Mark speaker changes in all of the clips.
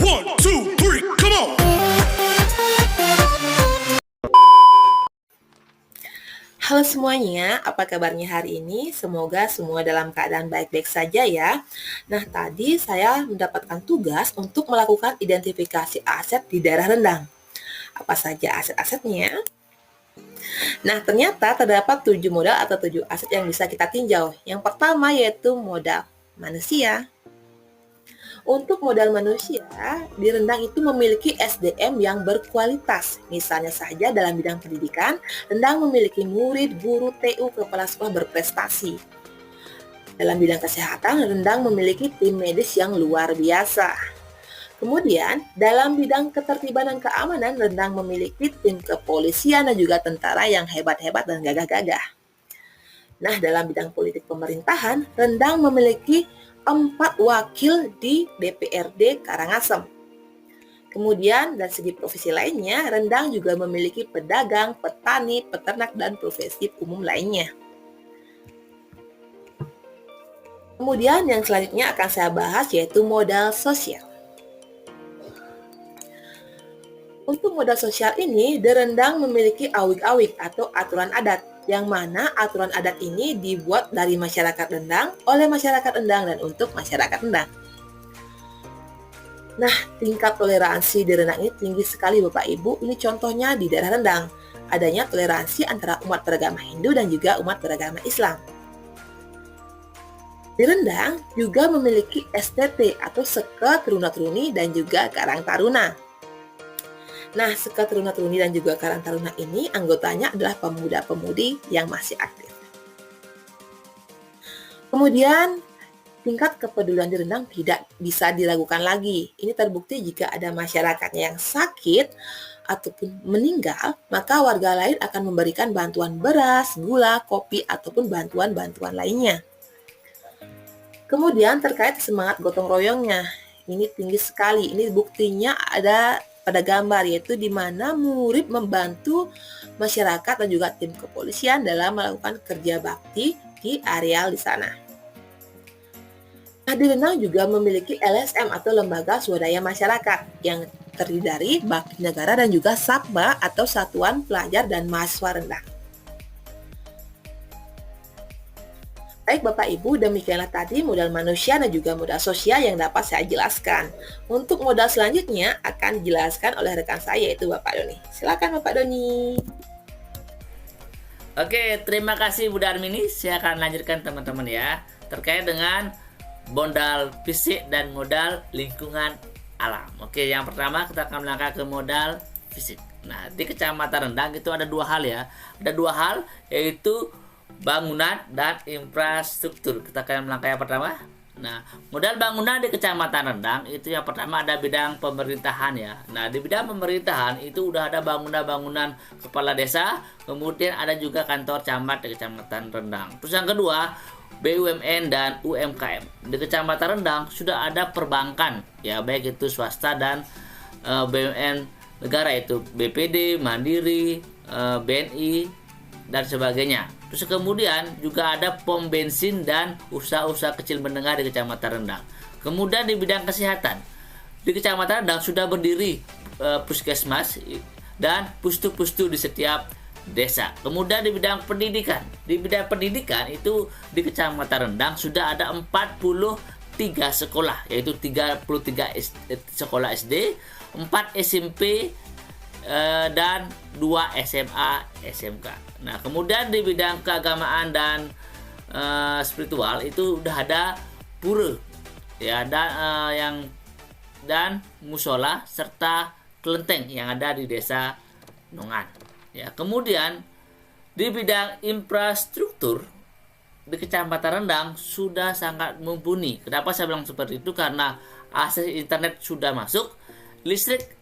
Speaker 1: One, two, three, come on!
Speaker 2: Halo semuanya, apa kabarnya hari ini? Semoga semua dalam keadaan baik-baik saja ya. Nah, tadi saya mendapatkan tugas untuk melakukan identifikasi aset di daerah Rendang. Apa saja aset-asetnya? Nah, ternyata terdapat 7 modal atau 7 aset yang bisa kita tinjau. Yang pertama yaitu modal manusia. Untuk modal manusia, di Rendang itu memiliki SDM yang berkualitas. Misalnya saja dalam bidang pendidikan, Rendang memiliki murid, guru, TU, kepala sekolah berprestasi. Dalam bidang kesehatan, Rendang memiliki tim medis yang luar biasa. Kemudian, dalam bidang ketertiban dan keamanan, Rendang memiliki tim kepolisian dan juga tentara yang hebat-hebat dan gagah-gagah. Nah, dalam bidang politik pemerintahan, Rendang memiliki 4 wakil di DPRD Karangasem. Kemudian dari segi profesi lainnya, Rendang juga memiliki pedagang, petani, peternak, dan profesi umum lainnya. Kemudian yang selanjutnya akan saya bahas yaitu modal sosial. Untuk modal sosial ini, di Rendang memiliki awik-awik atau aturan adat, yang mana aturan adat ini dibuat dari masyarakat Rendang, oleh masyarakat Rendang, dan untuk masyarakat Rendang. Nah, tingkat toleransi di Rendang ini tinggi sekali Bapak Ibu. Ini contohnya di daerah Rendang. Adanya toleransi antara umat beragama Hindu dan juga umat beragama Islam. Di Rendang juga memiliki STT atau Seke Teruna Teruni dan juga Karang Taruna. Nah, Seke Teruna Teruni dan juga Karang Taruna ini anggotanya adalah pemuda-pemudi yang masih aktif. Kemudian, tingkat kepedulian di Rendang tidak bisa diragukan lagi. Ini terbukti jika ada masyarakatnya yang sakit ataupun meninggal, maka warga lain akan memberikan bantuan beras, gula, kopi, ataupun bantuan-bantuan lainnya. Kemudian terkait semangat gotong royongnya, ini tinggi sekali. Ini buktinya ada pada gambar, yaitu di mana murid membantu masyarakat dan juga tim kepolisian dalam melakukan kerja bakti di areal di sana. Nah, di Rendang juga memiliki LSM atau Lembaga Swadaya Masyarakat yang terdiri dari Bakti Negara dan juga Sakba atau Satuan Pelajar dan Mahasiswa Rendang. Baik Bapak Ibu, demikianlah tadi modal manusia dan juga modal sosial yang dapat saya jelaskan. Untuk modal selanjutnya akan dijelaskan oleh rekan saya yaitu Bapak Doni. Silakan Bapak Doni.
Speaker 3: Oke, terima kasih Bu Darmini. Saya akan lanjutkan teman-teman ya. Terkait dengan modal fisik dan modal lingkungan alam. Oke, yang pertama kita akan melangkah ke modal fisik. Nah, di Kecamatan Rendang itu ada 2 hal ya. Ada 2 hal yaitu bangunan dan infrastruktur. Kita akan melangkah yang pertama. Nah, modal bangunan di Kecamatan Rendang itu yang pertama ada bidang pemerintahan ya. Nah, di bidang pemerintahan itu udah ada bangunan-bangunan kepala desa, kemudian ada juga kantor camat di Kecamatan Rendang. Terus yang kedua, BUMN dan UMKM. Di Kecamatan Rendang sudah ada perbankan ya, baik itu swasta dan BUMN negara, itu BPD, Mandiri, BNI dan sebagainya. Terus kemudian juga ada pom bensin dan usaha-usaha kecil menengah di Kecamatan Rendang. Kemudian di bidang kesehatan, di Kecamatan Rendang sudah berdiri puskesmas dan pustu-pustu di setiap desa. Kemudian di bidang pendidikan itu di Kecamatan Rendang sudah ada 43 sekolah, yaitu 33 sekolah SD, 4 SMP dan 2 SMA SMK. Nah, kemudian di bidang keagamaan dan spiritual itu udah ada pura ya, dan musola serta kelenteng yang ada di desa Nongan. Ya, kemudian di bidang infrastruktur di Kecamatan Rendang sudah sangat mumpuni. Kenapa saya bilang seperti itu? Karena akses internet sudah masuk, listrik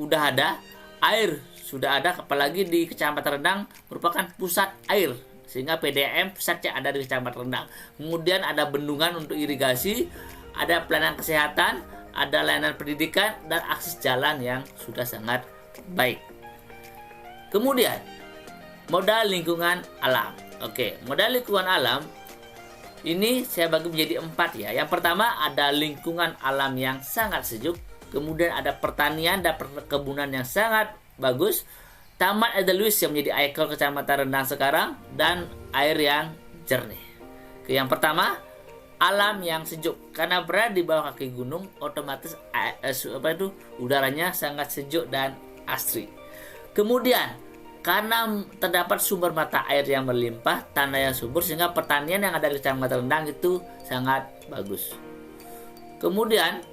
Speaker 3: udah ada, air sudah ada, apalagi di Kecamatan Rendang merupakan pusat air, sehingga PDAM pusatnya ada di Kecamatan Rendang. Kemudian ada bendungan untuk irigasi, ada pelayanan kesehatan, ada layanan pendidikan, dan akses jalan yang sudah sangat baik. Kemudian modal lingkungan alam. Oke, modal lingkungan alam ini saya bagi menjadi 4 ya. Yang pertama ada lingkungan alam yang sangat sejuk, Kemudian ada pertanian dan perkebunan yang sangat bagus. Taman Edelweiss yang menjadi ikon Kecamatan Rendang sekarang, dan air yang jernih. Yang pertama, alam yang sejuk. Karena berada di bawah kaki gunung, otomatis udaranya sangat sejuk dan asri. Kemudian, karena terdapat sumber mata air yang berlimpah, tanah yang subur, sehingga pertanian yang ada di Kecamatan Rendang itu sangat bagus. Kemudian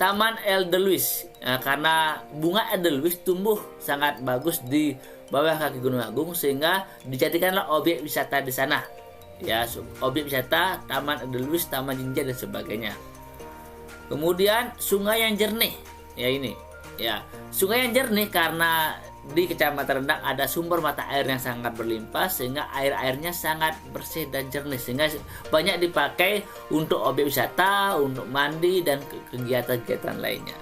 Speaker 3: Taman Edelweiss, karena bunga Edelweiss tumbuh sangat bagus di bawah kaki Gunung Agung, sehingga dijadikanlah objek wisata di sana. Ya, objek wisata Taman Edelweiss, Taman Jinja dan sebagainya. Kemudian sungai yang jernih, ya ini, ya sungai yang jernih karena di Kecamatan Rendang ada sumber mata air yang sangat berlimpah, sehingga air-airnya sangat bersih dan jernih, sehingga banyak dipakai untuk objek wisata, untuk mandi dan kegiatan-kegiatan lainnya.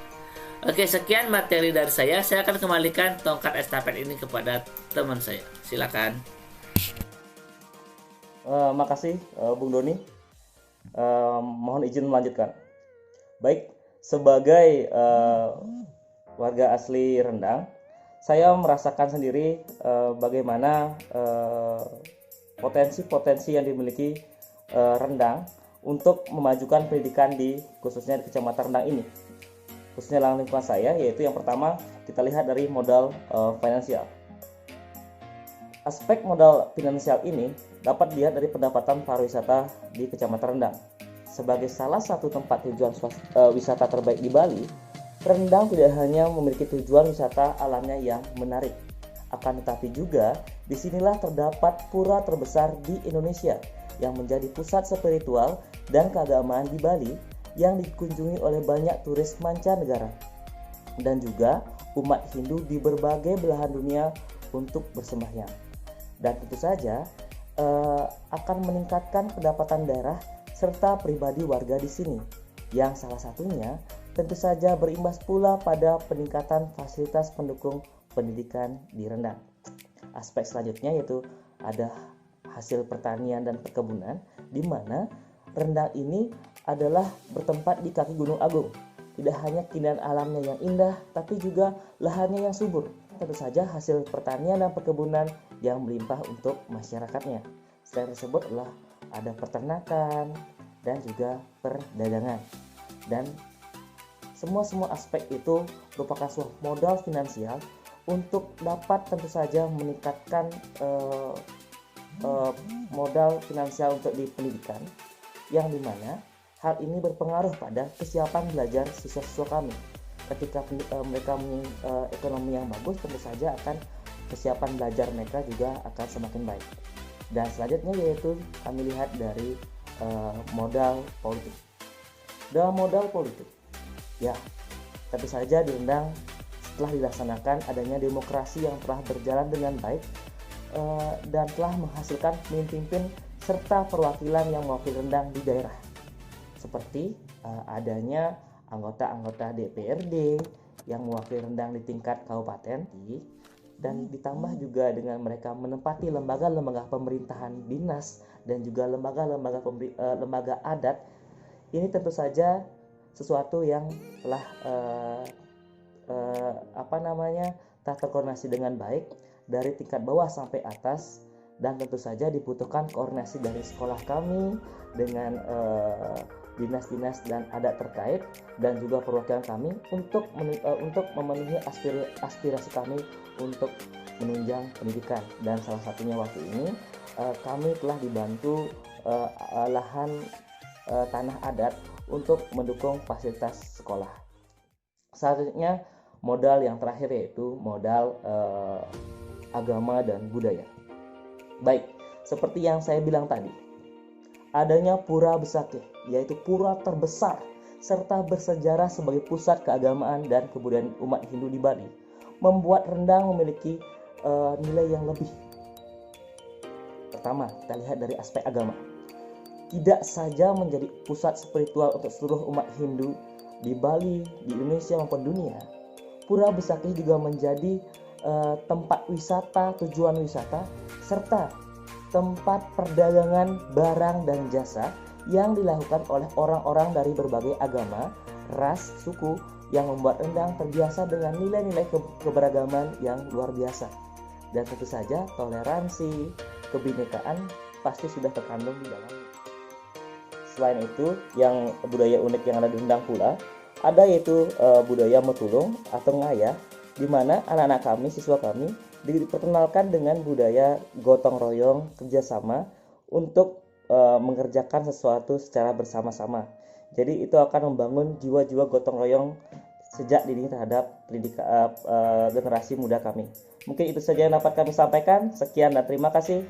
Speaker 3: Oke, sekian materi dari saya. Saya akan kembalikan tongkat estafet ini kepada teman saya. Silakan.
Speaker 4: Makasih Bung Doni. Mohon izin melanjutkan. Baik, sebagai warga asli Rendang, saya merasakan sendiri bagaimana potensi-potensi yang dimiliki Rendang untuk memajukan pendidikan khususnya di Kecamatan Rendang ini, khususnya dalam lingkungan saya, yaitu yang pertama kita lihat dari modal finansial. Aspek modal finansial ini dapat dilihat dari pendapatan pariwisata di Kecamatan Rendang. Sebagai salah satu tempat tujuan wisata terbaik di Bali, Rendang tidak hanya memiliki tujuan wisata alamnya yang menarik, akan tetapi juga disinilah terdapat pura terbesar di Indonesia yang menjadi pusat spiritual dan keagamaan di Bali yang dikunjungi oleh banyak turis mancanegara dan juga umat Hindu di berbagai belahan dunia untuk bersembahyang. Dan tentu saja akan meningkatkan pendapatan daerah serta pribadi warga di sini, yang salah satunya tentu saja berimbas pula pada peningkatan fasilitas pendukung pendidikan di Rendang. Aspek selanjutnya yaitu ada hasil pertanian dan perkebunan, di mana Rendang ini adalah bertempat di kaki Gunung Agung. Tidak hanya keindahan alamnya yang indah, tapi juga lahannya yang subur. Tentu saja hasil pertanian dan perkebunan yang melimpah untuk masyarakatnya. Selain tersebut adalah ada peternakan dan juga perdagangan. Dan semua aspek itu merupakan sebuah modal finansial untuk dapat tentu saja meningkatkan modal finansial untuk di pendidikan, yang dimana hal ini berpengaruh pada kesiapan belajar siswa-siswa kami. Ketika mereka memiliki ekonomi yang bagus, tentu saja akan kesiapan belajar mereka juga akan semakin baik. Dan selanjutnya yaitu kami lihat dari modal politik. Dalam modal politik, ya tentu saja di Rendang setelah dilaksanakan adanya demokrasi yang telah berjalan dengan baik dan telah menghasilkan pemimpin serta perwakilan yang mewakili Rendang di daerah, seperti adanya anggota-anggota DPRD yang mewakili Rendang di tingkat kabupaten, dan ditambah juga dengan mereka menempati lembaga-lembaga pemerintahan dinas dan juga lembaga adat. Ini tentu saja sesuatu yang telah telah terkoordinasi dengan baik dari tingkat bawah sampai atas, dan tentu saja dibutuhkan koordinasi dari sekolah kami dengan dinas-dinas dan adat terkait dan juga perwakilan kami untuk memenuhi aspirasi kami untuk menunjang pendidikan. Dan salah satunya waktu ini kami telah dibantu lahan tanah adat untuk mendukung fasilitas sekolah. Selanjutnya modal yang terakhir yaitu modal agama dan budaya. Baik, seperti yang saya bilang tadi, adanya Pura Besakih, yaitu pura terbesar serta bersejarah sebagai pusat keagamaan dan kebudayaan umat Hindu di Bali, membuat Rendang memiliki nilai yang lebih. Pertama, kita lihat dari aspek agama. Tidak saja menjadi pusat spiritual untuk seluruh umat Hindu di Bali, di Indonesia maupun dunia, Pura Besakih juga menjadi tempat wisata, tujuan wisata, serta tempat perdagangan barang dan jasa yang dilakukan oleh orang-orang dari berbagai agama, ras, suku, yang membuat Rendang terbiasa dengan nilai-nilai keberagaman yang luar biasa. Dan tentu saja toleransi, kebinekaan pasti sudah terkandung di dalamnya. Selain itu, yang budaya unik yang ada di Rendang pula ada, yaitu budaya metulung atau ngayah, di mana anak-anak kami, siswa kami diperkenalkan dengan budaya gotong royong, kerjasama untuk mengerjakan sesuatu secara bersama-sama. Jadi itu akan membangun jiwa-jiwa gotong royong sejak dini terhadap generasi muda kami. Mungkin itu saja yang dapat kami sampaikan. Sekian dan terima kasih.